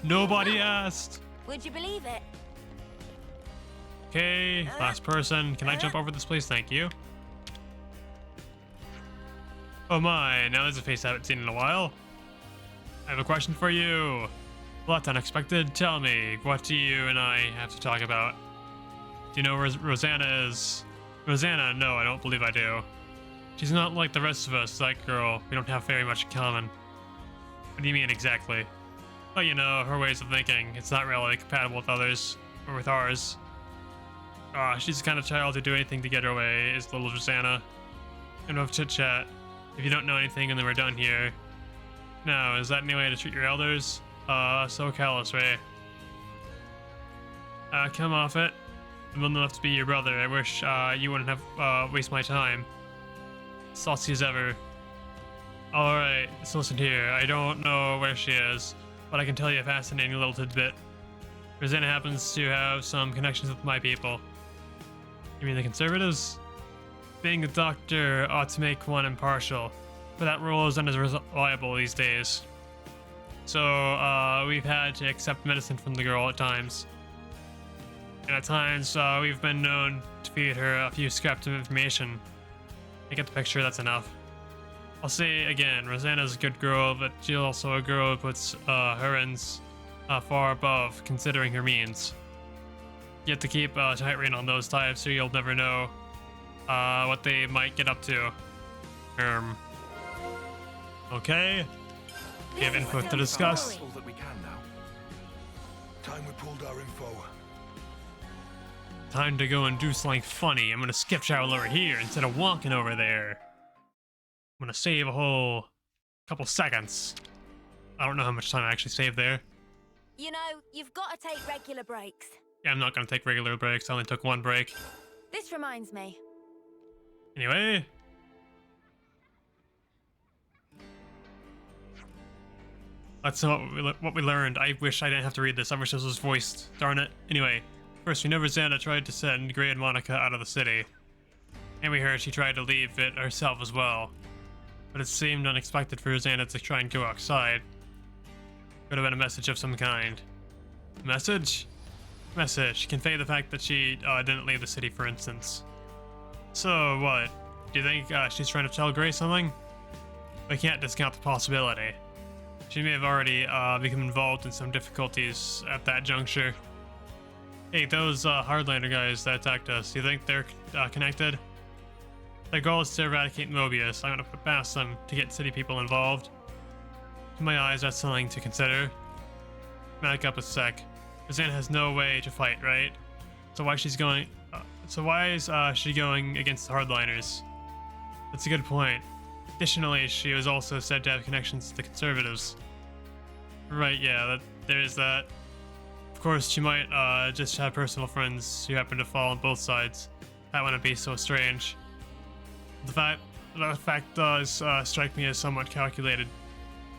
Nobody asked. Would you believe it? Okay, last person. Can I jump over this place? Thank you. Oh my, now there's a face I haven't seen in a while. I have a question for you. Well, that's unexpected. Tell me, what do you and I have to talk about? Do you know where Rosanna is? Rosanna? No, I don't believe I do. She's not like the rest of us, that girl. We don't have very much in common. What do you mean exactly? Well, you know, her ways of thinking. It's not really compatible with others, or with ours. She's the kind of child who'd do anything to get her way, is little Rosanna. Enough chit-chat. If you don't know anything and then we're done here. Now, is that any way to treat your elders? So callous, Ray. Come off it. I'm old enough to be your brother. I wish you wouldn't have waste my time. Saucy as ever. Alright, so listen here. I don't know where she is, but I can tell you a fascinating little tidbit. Rosanna happens to have some connections with my people. You mean the conservatives? Being a doctor ought to make one impartial, but that rule isn't as reliable these days. So, we've had to accept medicine from the girl at times. And at times, we've been known to feed her a few scraps of information. I get the picture, that's enough. I'll say again, Rosanna's a good girl, but she's also a girl who puts her ends far above, considering her means. You have to keep a tight rein on those types, or you'll never know what they might get up to. Okay. We have info to discuss. All that we can now. Time we pulled our info. Time to go and do something funny. I'm gonna skip travel over here instead of walking over there. I'm gonna save a whole couple seconds. I don't know how much time I actually saved there. You know, you've got to take regular breaks. Yeah, I'm not gonna take regular breaks. I only took one break. This reminds me. Anyway. That's what we learned. I wish I didn't have to read this. I wish this was voiced. Darn it. Anyway, first we know Rosanna tried to send Gray and Monica out of the city. And we heard she tried to leave it herself as well. But it seemed unexpected for Rosanna to try and go outside. Could have been a message of some kind. Message? Message. Convey the fact that she didn't leave the city, for instance. So, what? Do you think she's trying to tell Gray something? We can't discount the possibility. She may have already become involved in some difficulties at that juncture. Hey, those Hardlander guys that attacked us, do you think they're connected? Their goal is to eradicate Mobius. I'm gonna put past them to get city people involved. In my eyes, that's something to consider. Back up a sec. Rosanna has no way to fight, right? So why she's going? Why is she going against the Hardliners? That's a good point. Additionally, she was also said to have connections to the Conservatives. Right, yeah, there is that. Of course, she might just have personal friends who happen to fall on both sides. That wouldn't be so strange. The fact does strike me as somewhat calculated.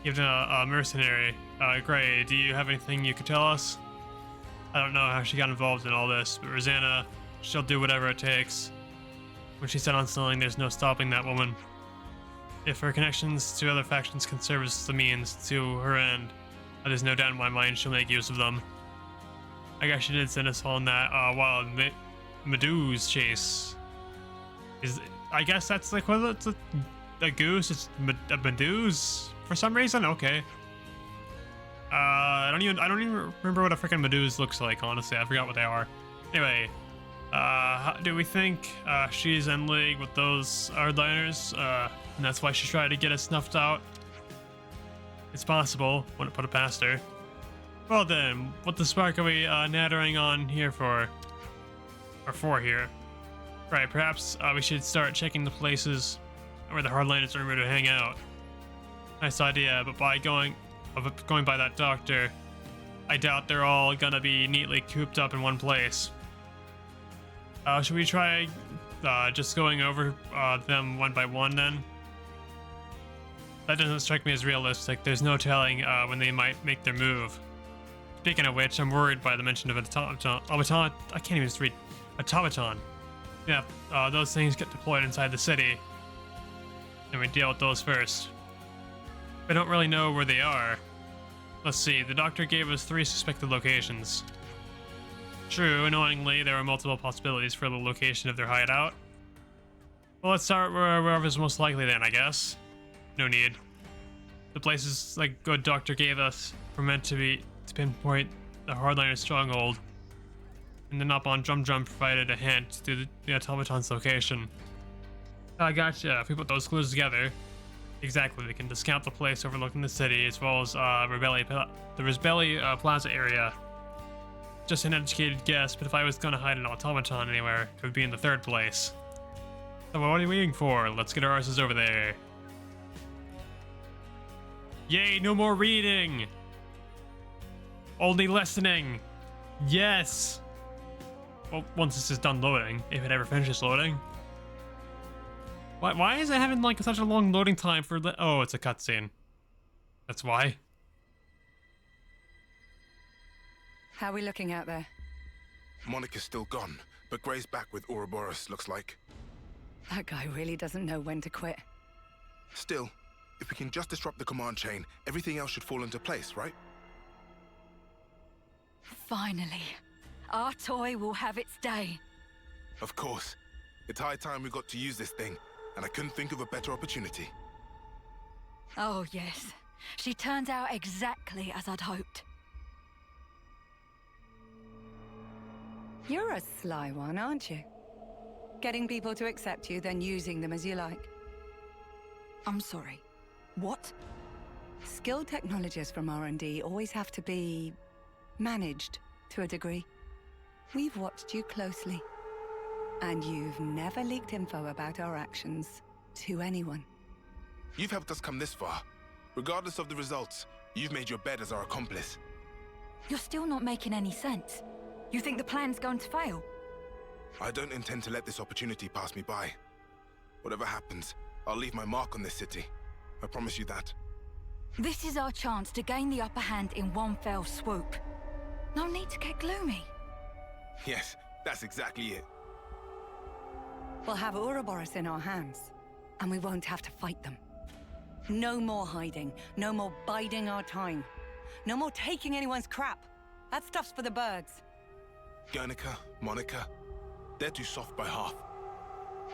Even a mercenary. Gray, do you have anything you could tell us? I don't know how she got involved in all this, but Rosanna, she'll do whatever it takes. When she's set on something, there's no stopping that woman. If her connections to other factions can serve as the means to her end, there's no doubt in my mind she'll make use of them. I guess she did send us all in that wild Meduse chase. I guess that's the equivalent to a goose. It's a Meduse for some reason. Okay. I don't even remember what a freaking Meduse looks like. Honestly, I forgot what they are. Anyway, do we think she's in league with those Hardliners? And that's why she tried to get us snuffed out? It's possible. Wouldn't put it past her. Well then, what the spark are we nattering on here for? Or for here? Right, perhaps we should start checking the places where the Hardliners are rumored to hang out. Nice idea, but by going by that doctor, I doubt they're all gonna be neatly cooped up in one place. Should we try just going over them one by one then? That doesn't strike me as realistic. There's no telling when they might make their move. Speaking of which, I'm worried by the mention of an automaton. I can't even read. Automaton. Yeah, those things get deployed inside the city. And we deal with those first. I don't really know where they are. Let's see, the doctor gave us 3 suspected locations. True, annoyingly, there are multiple possibilities for the location of their hideout. Well, let's start wherever's most likely then, I guess. No need. The places like good doctor gave us were meant to pinpoint the Hardliner stronghold. And the Nop on Drum provided a hint to the automaton's location. I gotcha. If we put those clues together, exactly, we can discount the place overlooking the city as well as the Risbelli Plaza area. Just an educated guess, but if I was gonna hide an automaton anywhere, it would be in the 3rd place. So what are we waiting for? Let's get our asses over there. Yay, no more reading! Only listening! Yes! Well, once this is done loading, if it ever finishes loading. Why is it having like such a long loading time for oh, it's a cutscene. That's why. How are we looking out there? Monica's still gone, but Gray's back with Ouroboros, looks like. That guy really doesn't know when to quit. Still, if we can just disrupt the command chain, everything else should fall into place, right? Finally. Our toy will have its day. Of course. It's high time we got to use this thing, and I couldn't think of a better opportunity. Oh, yes. She turns out exactly as I'd hoped. You're a sly one, aren't you? Getting people to accept you, then using them as you like. I'm sorry. What? Skilled technologists from R&D always have to be managed to a degree. We've watched you closely, and you've never leaked info about our actions to anyone. You've helped us come this far. Regardless of the results, you've made your bed as our accomplice. You're still not making any sense. You think the plan's going to fail? I don't intend to let this opportunity pass me by. Whatever happens, I'll leave my mark on this city. I promise you that. This is our chance to gain the upper hand in one fell swoop. No need to get gloomy. Yes, that's exactly it. We'll have Ouroboros in our hands, and we won't have to fight them. No more hiding, no more biding our time. No more taking anyone's crap. That stuff's for the birds. Guernica, Monica, they're too soft by half.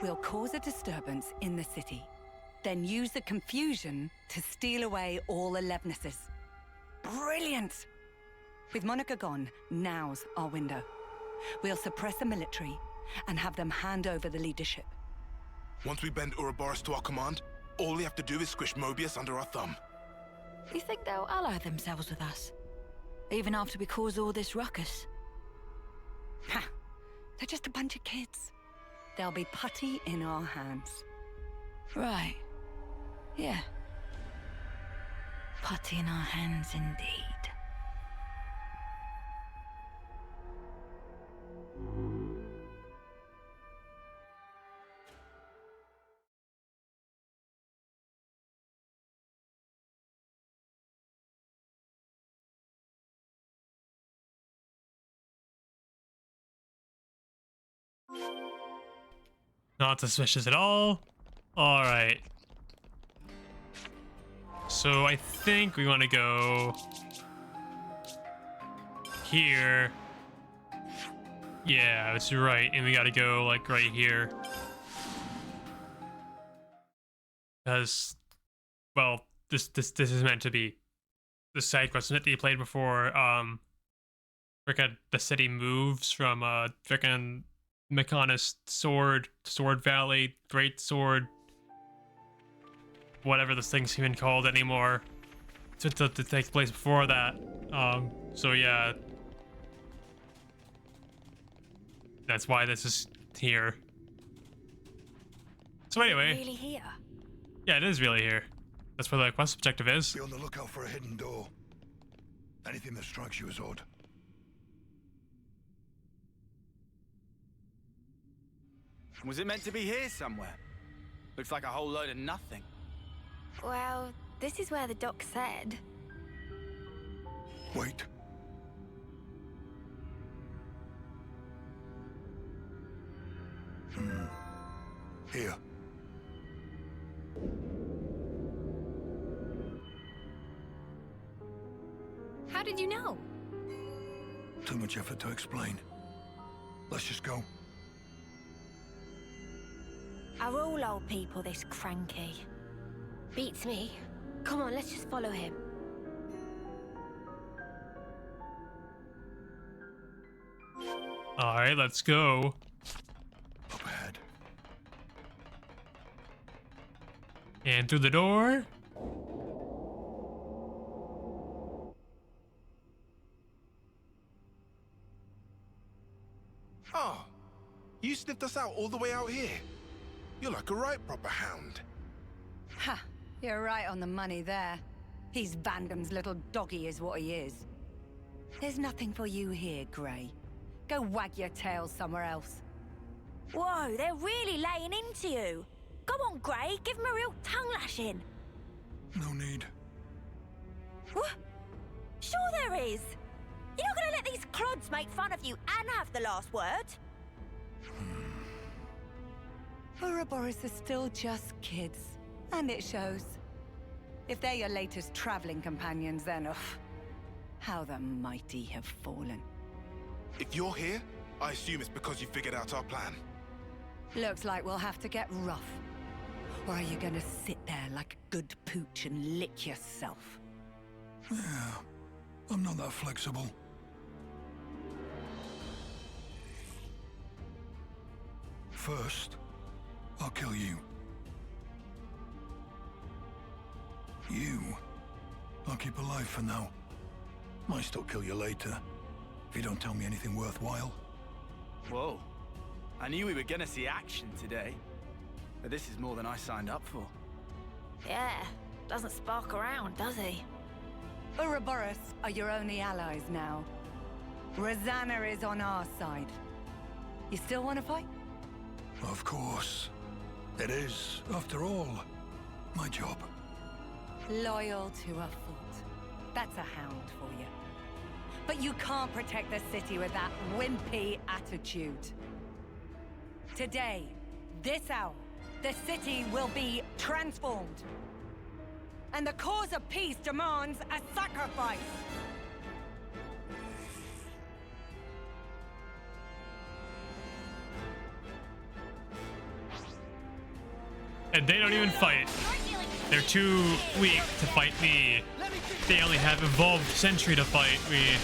We'll cause a disturbance in the city, then use the confusion to steal away all the Levnesses. Brilliant! With Monica gone, now's our window. We'll suppress the military and have them hand over the leadership. Once we bend Ouroboros to our command, all we have to do is squish Mobius under our thumb. You think they'll ally themselves with us? Even after we cause all this ruckus? Ha! They're just a bunch of kids. They'll be putty in our hands. Right. Yeah. Putty in our hands indeed. Not suspicious at all. Alright. So I think we want to go here. Yeah, that's right. And we got to go like right here. Because, well, this is meant to be the side quest that you played before. Frickin' the city moves from frickin' Mechonis Sword Valley, Great Sword, whatever this thing's even called anymore, to take place before that. So yeah, that's why this is here. So anyway, Really here? yeah, it is really here. That's where the quest objective is. Be on the lookout for a hidden door. Anything that strikes you as odd. Was it meant to be here somewhere? Looks like a whole load of nothing. Well, this is where the doc said. Wait. Here. How did you know? Too much effort to explain. Let's just go. Are all old people this cranky? Beats me. Come on, let's just follow him. Alright, let's go. Up ahead. And through the door. Oh, you sniffed us out all the way out here. You're like a right proper hound. Ha! You're right on the money there. He's Vandam's little doggy is what he is. There's nothing for you here, Grey. Go wag your tail somewhere else. Whoa, they're really laying into you. Go on, Grey, give him a real tongue lashing. No need. What? Sure there is. You're not gonna let these clods make fun of you and have the last word? Ouroboros are still just kids, and it shows. If they're your latest traveling companions, then how the mighty have fallen. If you're here, I assume it's because you figured out our plan. Looks like we'll have to get rough. Or are you gonna sit there like a good pooch and lick yourself? Yeah, I'm not that flexible. First, I'll kill you. You? I'll keep alive for now. Might still kill you later, if you don't tell me anything worthwhile. Whoa. I knew we were gonna see action today. But this is more than I signed up for. Yeah, doesn't spark around, does he? Ouroboros are your only allies now. Rosanna is on our side. You still want to fight? Of course. It is, after all, my job. Loyal to a fault. That's a hound for you. But you can't protect the city with that wimpy attitude. Today, this hour, the city will be transformed. And the cause of peace demands a sacrifice. And they don't even fight. They're too weak to fight me. They only have evolved sentry to fight me.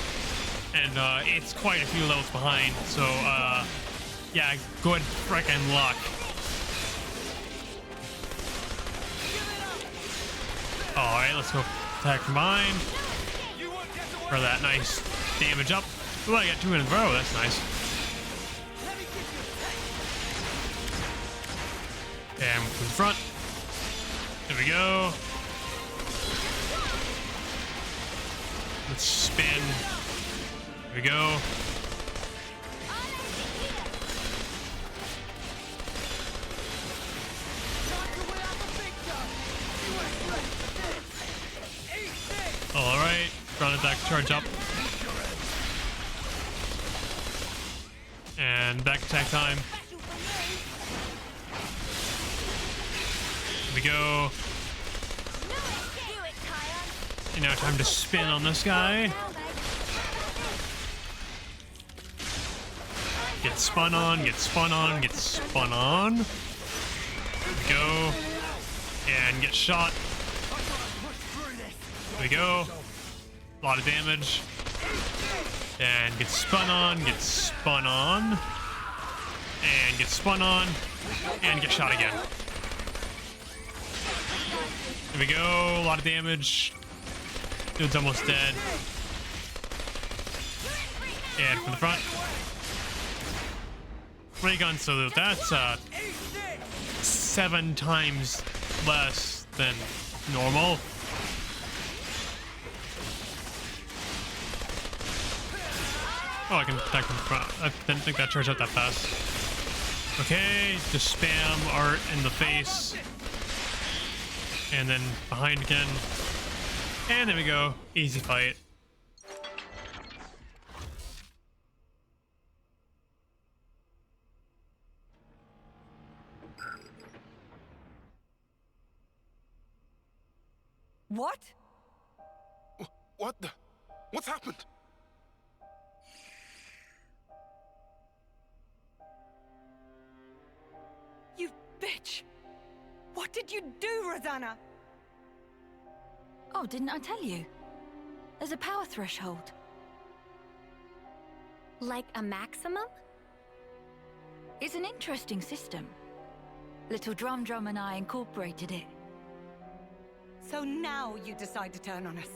And it's quite a few levels behind. So yeah, good frickin' luck. Alright, let's go attack combine. For that nice damage up. Ooh, I got 2 in a row, that's nice. And to the front. There we go. Let's spin. There we go. Alright, ground attack charge up. And back attack time. Here we go. And now time to spin on this guy. Get spun on, get spun on, get spun on. Here we go. And get shot. There we go. A lot of damage. And get spun on, get spun on. And get spun on. And get shot again. There we go. A lot of damage. Dude's almost dead. And from the front. Ray gun, so that's 7 times less than normal. Oh, I can attack from the front. I didn't think that charged up that fast. Okay, just spam art in the face. And then behind again. And there we go. Easy fight. What? What the? What's happened? You bitch! What did you do, Rosanna? Oh, didn't I tell you? There's a power threshold. Like a maximum? It's an interesting system. Little Drum and I incorporated it. So now you decide to turn on us.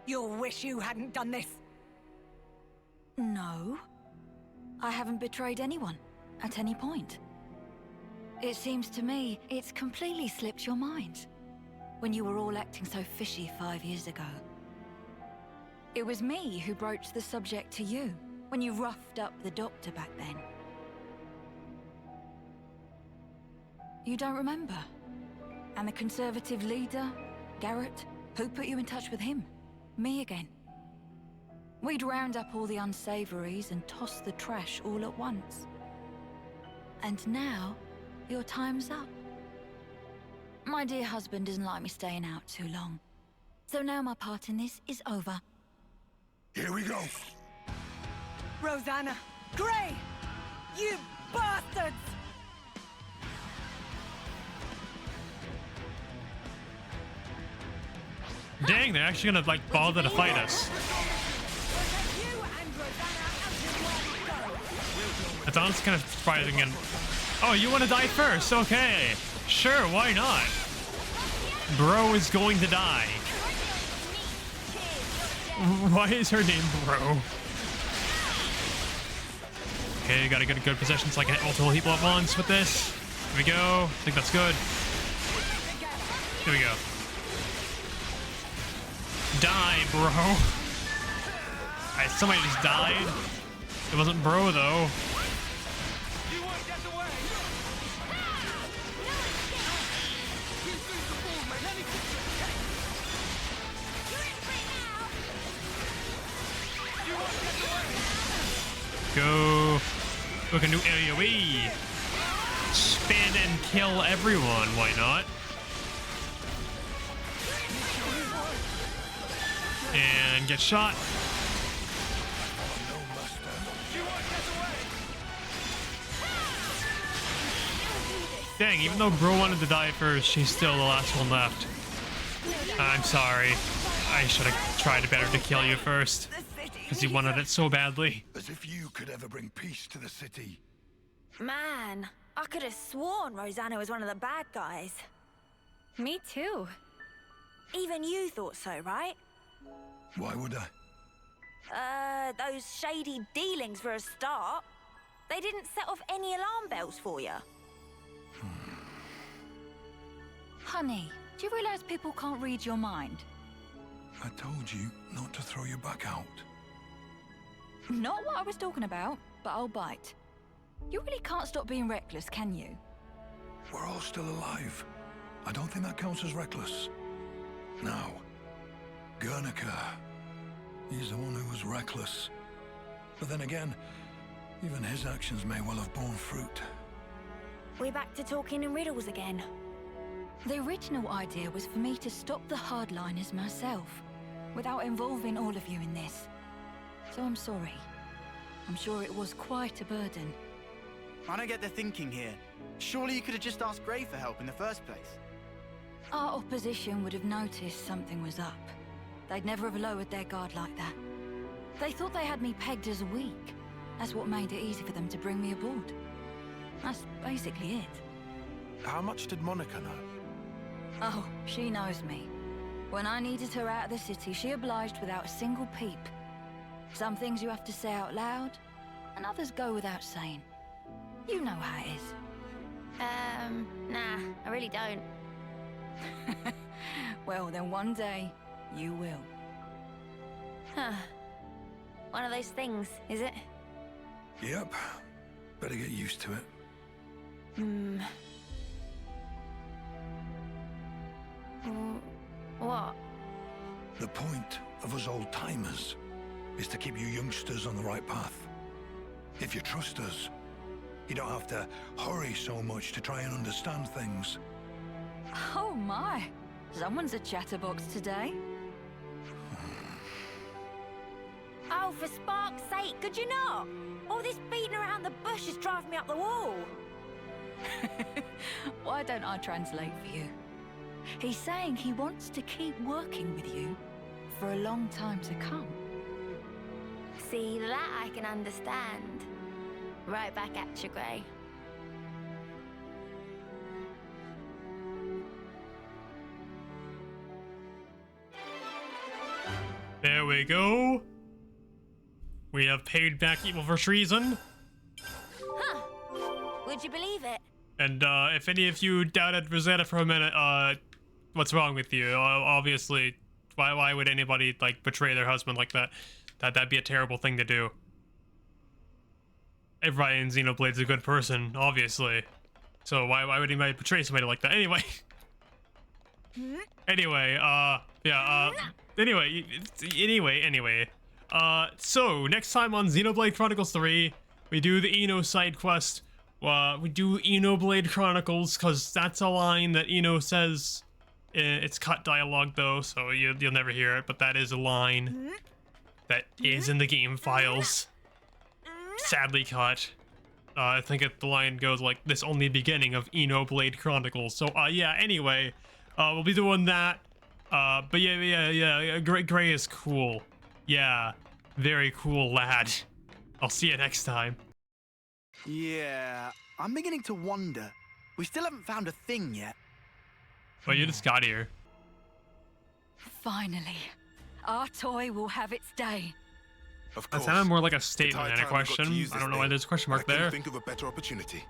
You'll wish you hadn't done this. No. I haven't betrayed anyone, at any point. It seems to me it's completely slipped your mind. When you were all acting so fishy 5 years ago. It was me who broached the subject to you, when you roughed up the doctor back then. You don't remember? And the Conservative leader, Garrett, who put you in touch with him? Me again. We'd round up all the unsavories and toss the trash all at once. And now, your time's up. My dear husband doesn't like me staying out too long. So now my part in this is over. Here we go. Rosanna! Gray! You bastards! Dang, they're actually gonna like bother to fight us. That's honestly kind of surprising. And oh, you want to die first? Okay, sure, why not? Bro is going to die. Why is her name Bro? Okay, gotta get a good position so I can hit multiple people at once with this. Here we go. I think that's good. Here we go. Die, bro. Alright, somebody just died. It wasn't Bro, though. Go. Look, a new AoE. Spin and kill everyone. Why not? And get shot. Dang, even though Bro wanted to die first, she's still the last one left. I'm sorry. I should have tried better to kill you first. Because he wanted it so badly. As if you could ever bring peace to the city. Man, I could have sworn Rosanna was one of the bad guys. Me too. Even you thought so, right? Why would I? Those shady dealings for a start. They didn't set off any alarm bells for you. Honey, do you realize people can't read your mind? I told you not to throw your back out. Not what I was talking about, but I'll bite. You really can't stop being reckless, can you? We're all still alive. I don't think that counts as reckless. Now, Guernica. He's the one who was reckless. But then again, even his actions may well have borne fruit. We're back to talking in riddles again. The original idea was for me to stop the hardliners myself, without involving all of you in this. So I'm sorry. I'm sure it was quite a burden. I don't get the thinking here. Surely you could have just asked Gray for help in the first place. Our opposition would have noticed something was up. They'd never have lowered their guard like that. They thought they had me pegged as weak. That's what made it easy for them to bring me aboard. That's basically it. How much did Monica know? Oh, she knows me. When I needed her out of the city, she obliged without a single peep. Some things you have to say out loud, and others go without saying. You know how it is. Nah, I really don't. Well, then one day, you will. Huh. One of those things, is it? Yep. Better get used to it. What? The point of us old-timers is to keep you youngsters on the right path. If you trust us, you don't have to hurry so much to try and understand things. Oh my! Someone's a chatterbox today. Oh, for spark's sake, could you not? All this beating around the bush is driving me up the wall. Why don't I translate for you? He's saying he wants to keep working with you for a long time to come. See, that I can understand. Right back at you, Gray. There we go. We have paid back evil for treason. Huh. Would you believe it? And if any of you doubted Rosanna for a minute, what's wrong with you? Obviously, why would anybody like betray their husband like that? That'd be a terrible thing to do. Everybody in Xenoblade's a good person, obviously. So why would anybody betray somebody like that? Anyway. Anyway, anyway. So next time on Xenoblade Chronicles 3, we do the Eno side quest. We do Xenoblade Chronicles, because that's a line that Eno says. It's cut dialogue though, so you'll never hear it, but that is a line that is in the game files. Sadly cut. I think the line goes like, this only beginning of Xenoblade Chronicles. So yeah, anyway, we'll be doing that. But yeah, Gray is cool. Yeah, very cool lad. I'll see you next time. Yeah, I'm beginning to wonder. We still haven't found a thing yet. Well, you just got here. Finally, our toy will have its day. Of That course. sounded more like a It's statement high than a time we got to question. use I this don't know why thing. there's a question I mark couldn't there. think of a better opportunity.